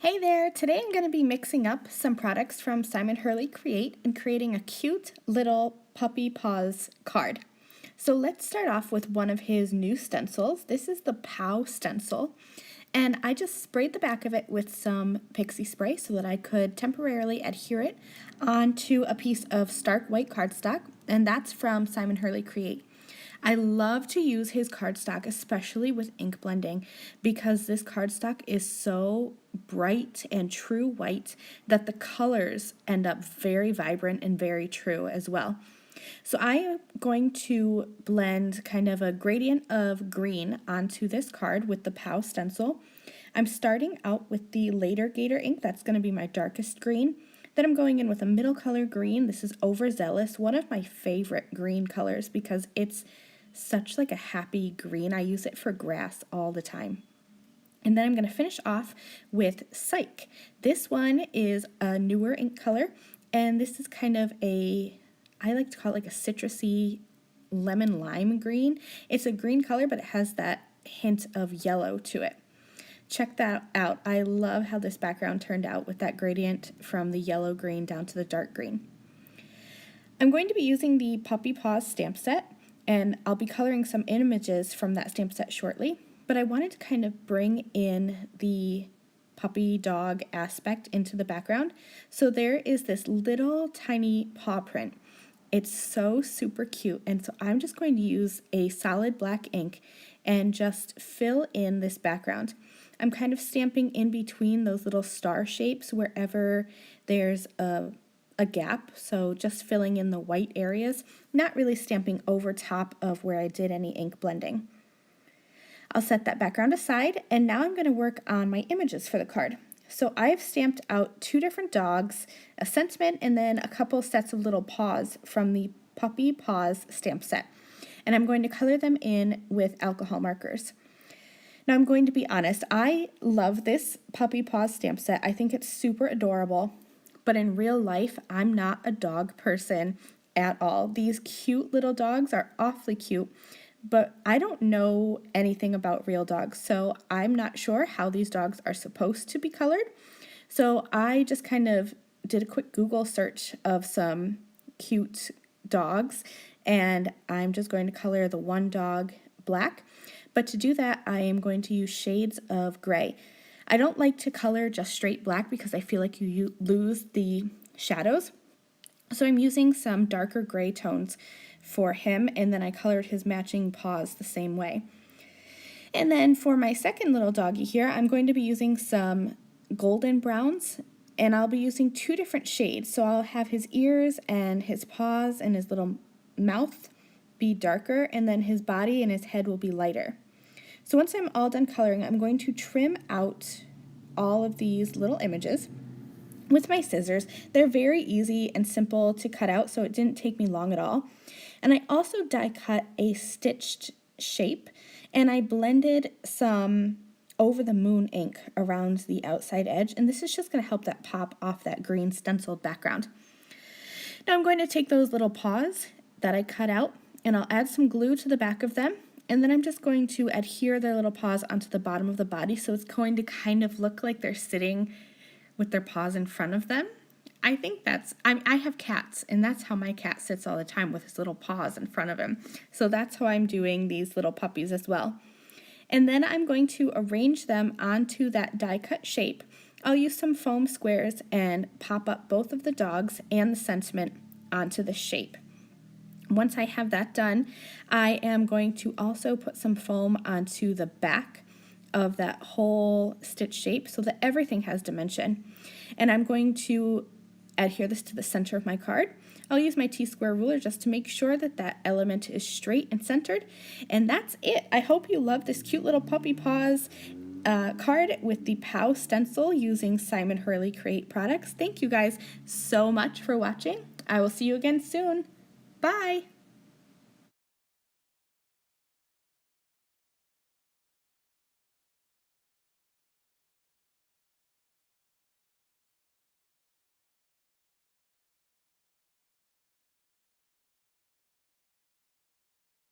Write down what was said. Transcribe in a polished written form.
Hey there! Today I'm going to be mixing up some products from Simon Hurley Create and creating a cute little puppy paws card. So let's start off with one of his new stencils. This is the POW stencil, and I just sprayed the back of it with some pixie spray so that I could temporarily adhere it onto a piece of stark white cardstock, and that's from Simon Hurley Create. I love to use his cardstock, especially with ink blending, because this cardstock is so bright and true white that the colors end up very vibrant and very true as well. So I am going to blend kind of a gradient of green onto this card with the POW stencil. I'm starting out with the Later Gator ink. That's going to be my darkest green. Then I'm going in with a middle color green. This is Overzealous, one of my favorite green colors because it's such like a happy green. I use it for grass all the time. And then I'm going to finish off with Psych. This one is a newer ink color, and this is kind of a, I like to call it like a citrusy lemon lime green. It's a green color, but it has that hint of yellow to it. Check that out. I love how this background turned out with that gradient from the yellow green down to the dark green. I'm going to be using the Puppy Paws stamp set, and I'll be coloring some images from that stamp set shortly, but I wanted to kind of bring in the puppy dog aspect into the background. So there is this little tiny paw print. It's so super cute, and so I'm just going to use a solid black ink and just fill in this background. I'm kind of stamping in between those little star shapes wherever there's a gap, so just filling in the white areas, not really stamping over top of where I did any ink blending. I'll set that background aside, and now I'm going to work on my images for the card. So I've stamped out two different dogs, a sentiment, and then a couple sets of little paws from the Puppy Paws stamp set. And I'm going to color them in with alcohol markers. Now I'm going to be honest, I love this Puppy Paws stamp set. I think it's super adorable, but in real life, I'm not a dog person at all. These cute little dogs are awfully cute, but I don't know anything about real dogs, so I'm not sure how these dogs are supposed to be colored. So I just kind of did a quick Google search of some cute dogs, and I'm just going to color the one dog black. But to do that, I am going to use shades of gray. I don't like to color just straight black because I feel like you lose the shadows. So I'm using some darker gray tones for him, and then I colored his matching paws the same way. And then for my second little doggy here, I'm going to be using some golden browns, and I'll be using two different shades. So I'll have his ears and his paws and his little mouth be darker, and then his body and his head will be lighter. So once I'm all done coloring, I'm going to trim out all of these little images with my scissors. They're very easy and simple to cut out, so it didn't take me long at all. And I also die cut a stitched shape, and I blended some over the moon ink around the outside edge, and this is just going to help that pop off that green stenciled background. Now I'm going to take those little paws that I cut out, and I'll add some glue to the back of them, and then I'm just going to adhere their little paws onto the bottom of the body, so it's going to kind of look like they're sitting with their paws in front of them. I think I have cats, and that's how my cat sits all the time, with his little paws in front of him. So that's how I'm doing these little puppies as well. And then I'm going to arrange them onto that die cut shape. I'll use some foam squares and pop up both of the dogs and the sentiment onto the shape. Once I have that done, I am going to also put some foam onto the back of that whole stitch shape so that everything has dimension. And I'm going to adhere this to the center of my card. I'll use my T-square ruler just to make sure that that element is straight and centered. And that's it. I hope you love this cute little Puppy Paws card with the POW stencil using Simon Hurley Create products. Thank you guys so much for watching. I will see you again soon. Bye!